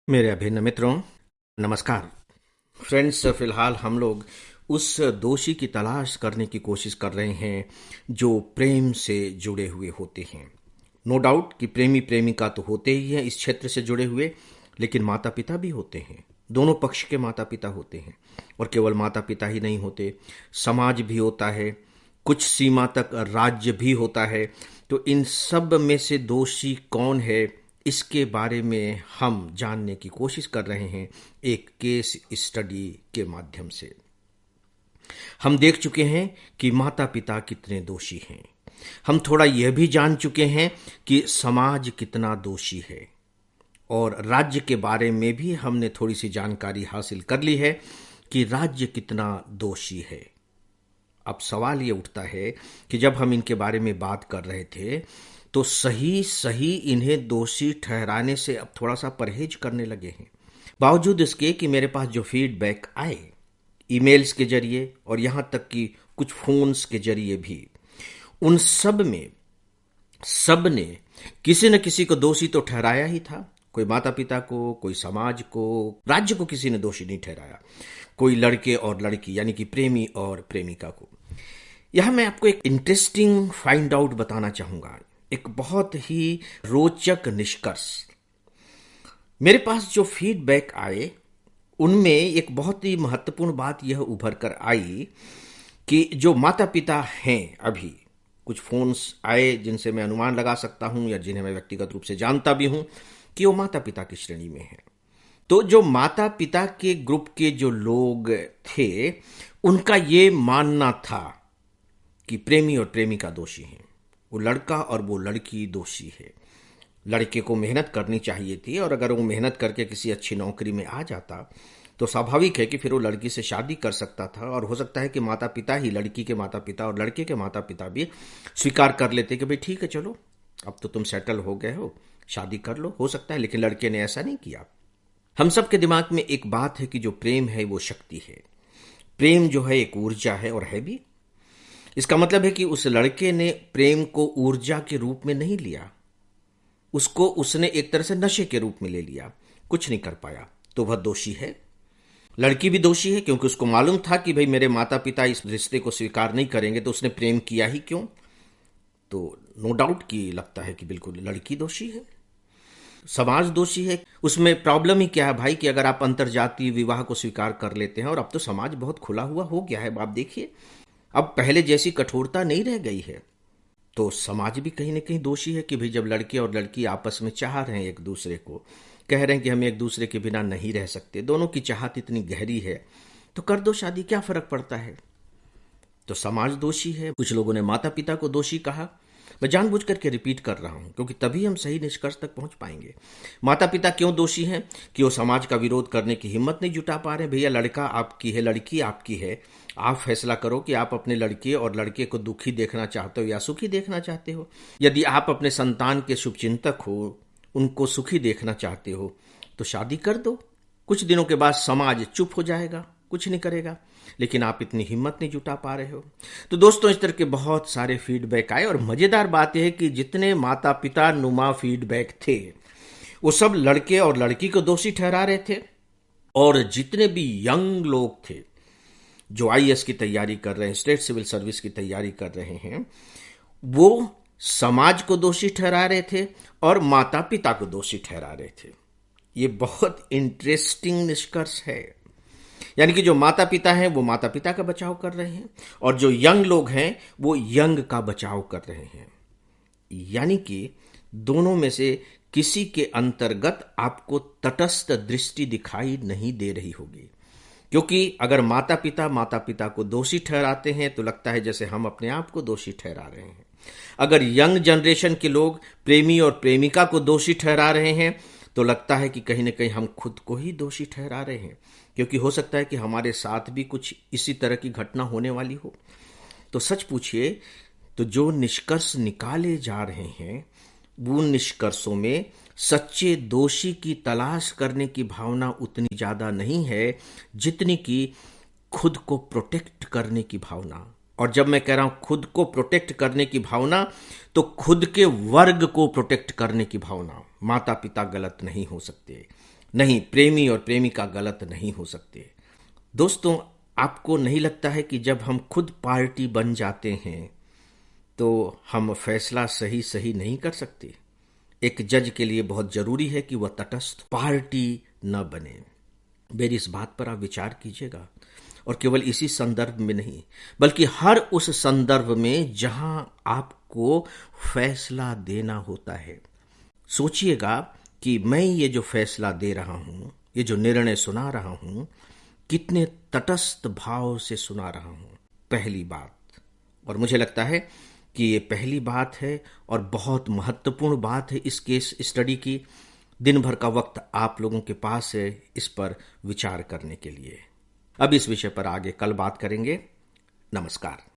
मेरे अभिन्न मित्रों, नमस्कार। फ्रेंड्स, फिलहाल हम लोग उस दोषी की तलाश करने की कोशिश कर रहे हैं जो प्रेम से जुड़े हुए होते हैं। नो डाउट कि प्रेमी प्रेमिका तो होते ही हैं इस क्षेत्र से जुड़े हुए, लेकिन माता पिता भी होते हैं। दोनों पक्ष के माता पिता होते हैं, और केवल माता पिता ही नहीं होते, समाज भी होता है, कुछ सीमा तक राज्य भी होता है। तो इन सब में से दोषी कौन है, इसके बारे में हम जानने की कोशिश कर रहे हैं एक केस स्टडी के माध्यम से। हम देख चुके हैं कि माता पिता कितने दोषी हैं। हम थोड़ा यह भी जान चुके हैं कि समाज कितना दोषी है, और राज्य के बारे में भी हमने थोड़ी सी जानकारी हासिल कर ली है कि राज्य कितना दोषी है। अब सवाल ये उठता है कि जब हम इनके बारे में बात कर रहे थे तो सही सही इन्हें दोषी ठहराने से अब थोड़ा सा परहेज करने लगे हैं। बावजूद इसके कि मेरे पास जो फीडबैक आए ईमेल्स के जरिए और यहां तक कि कुछ फोन्स के जरिए भी, उन सब में सब ने किसी न किसी को दोषी तो ठहराया ही था। कोई माता पिता को, कोई समाज को, राज्य को किसी ने दोषी नहीं ठहराया, कोई लड़के और लड़की यानी कि प्रेमी और प्रेमिका को। यहां मैं आपको एक इंटरेस्टिंग फाइंड आउट बताना चाहूंगा, एक बहुत ही रोचक निष्कर्ष। मेरे पास जो फीडबैक आए उनमें एक बहुत ही महत्वपूर्ण बात यह उभर कर आई कि जो माता पिता हैं, अभी कुछ फोन्स आए जिनसे मैं अनुमान लगा सकता हूं या जिन्हें मैं व्यक्तिगत रूप से जानता भी हूं कि वो माता पिता की श्रेणी में हैं। तो जो माता पिता के ग्रुप के जो लोग थे उनका ये मानना था कि प्रेमी और प्रेमिका दोषी हैं, वो लड़का और वो लड़की दोषी है। लड़के को मेहनत करनी चाहिए थी, और अगर वो मेहनत करके किसी अच्छी नौकरी में आ जाता तो स्वाभाविक है कि फिर वो लड़की से शादी कर सकता था, और हो सकता है कि माता पिता ही, लड़की के माता पिता और लड़के के माता पिता भी स्वीकार कर लेते कि भाई ठीक है, चलो अब तो तुम सेटल हो गए हो, शादी कर लो। हो सकता है, लेकिन लड़के ने ऐसा नहीं किया। हम सब के दिमाग में एक बात है कि जो प्रेम है वो शक्ति है, प्रेम जो है एक ऊर्जा है, और है भी। इसका मतलब है कि उस लड़के ने प्रेम को ऊर्जा के रूप में नहीं लिया, उसको उसने एक तरह से नशे के रूप में ले लिया, कुछ नहीं कर पाया, तो वह दोषी है। लड़की भी दोषी है, क्योंकि उसको मालूम था कि भाई मेरे माता पिता इस रिश्ते को स्वीकार नहीं करेंगे, तो उसने प्रेम किया ही क्यों। तो नो डाउट कि लगता है कि बिल्कुल लड़की दोषी है। समाज दोषी है। उसमें प्रॉब्लम ही क्या है भाई कि अगर आप अंतरजातीय विवाह को स्वीकार कर लेते हैं, और अब तो समाज बहुत खुला हुआ हो गया है, आप देखिए अब पहले जैसी कठोरता नहीं रह गई है, तो समाज भी कहीं ना कहीं दोषी है कि भाई जब लड़के और लड़की आपस में चाह रहे हैं, एक दूसरे को कह रहे हैं कि हम एक दूसरे के बिना नहीं रह सकते, दोनों की चाहत इतनी गहरी है, तो कर दो शादी, क्या फर्क पड़ता है। तो समाज दोषी है। कुछ लोगों ने माता पिता को दोषी कहा। मैं जानबूझ करके रिपीट कर रहा हूं, क्योंकि तभी हम सही निष्कर्ष तक पहुंच पाएंगे। माता पिता क्यों दोषी हैं कि वो समाज का विरोध करने की हिम्मत नहीं जुटा पा रहे। भैया, लड़का आपकी है, लड़की आपकी है, आप फैसला करो कि आप अपने लड़के और लड़के को दुखी देखना चाहते हो या सुखी देखना चाहते हो। यदि आप अपने संतान के शुभचिंतक हो, उनको सुखी देखना चाहते हो, तो शादी कर दो। कुछ दिनों के बाद समाज चुप हो जाएगा, कुछ नहीं करेगा, लेकिन आप इतनी हिम्मत नहीं जुटा पा रहे हो। तो दोस्तों, इस तरह के बहुत सारे फीडबैक आए, और मजेदार बात यह है कि जितने माता पिता नुमा फीडबैक थे वो सब लड़के और लड़की को दोषी ठहरा रहे थे, और जितने भी यंग लोग थे जो आईएएस की तैयारी कर रहे हैं, स्टेट सिविल सर्विस की तैयारी कर रहे हैं, वो समाज को दोषी ठहरा रहे थे और माता पिता को दोषी ठहरा रहे थे। ये बहुत इंटरेस्टिंग निष्कर्ष है। यानी कि जो माता पिता हैं वो माता पिता का बचाव कर रहे हैं, और जो यंग लोग हैं वो यंग का बचाव कर रहे हैं। यानी कि दोनों में से किसी के अंतर्गत आपको तटस्थ दृष्टि दिखाई नहीं दे रही होगी, क्योंकि अगर माता पिता को दोषी ठहराते हैं तो लगता है जैसे हम अपने आप को दोषी ठहरा रहे हैं। अगर यंग जनरेशन के लोग प्रेमी और प्रेमिका को दोषी ठहरा रहे हैं तो लगता है कि कहीं ना कहीं हम खुद को ही दोषी ठहरा रहे हैं, क्योंकि हो सकता है कि हमारे साथ भी कुछ इसी तरह की घटना होने वाली हो। तो सच पूछिए तो जो निष्कर्ष निकाले जा रहे हैं वो निष्कर्षों में सच्चे दोषी की तलाश करने की भावना उतनी ज्यादा नहीं है जितनी कि खुद को प्रोटेक्ट करने की भावना। और जब मैं कह रहा हूं खुद को प्रोटेक्ट करने की भावना, तो खुद के वर्ग को प्रोटेक्ट करने की भावना। माता पिता गलत नहीं हो सकते, नहीं, प्रेमी और प्रेमिका गलत नहीं हो सकते। दोस्तों, आपको नहीं लगता है कि जब हम खुद पार्टी बन जाते हैं तो हम फैसला सही सही नहीं कर सकते? एक जज के लिए बहुत जरूरी है कि वह तटस्थ पार्टी न बने। मेरी इस बात पर आप विचार कीजिएगा, और केवल इसी संदर्भ में नहीं, बल्कि हर उस संदर्भ में जहां आपको फैसला देना होता है। सोचिएगा कि मैं ये जो फैसला दे रहा हूं, ये जो निर्णय सुना रहा हूं, कितने तटस्थ भाव से सुना रहा हूं। पहली बात, और मुझे लगता है कि ये पहली बात है और बहुत महत्वपूर्ण बात है इस केस स्टडी की। दिन भर का वक्त आप लोगों के पास है इस पर विचार करने के लिए। अब इस विषय पर आगे कल बात करेंगे। नमस्कार।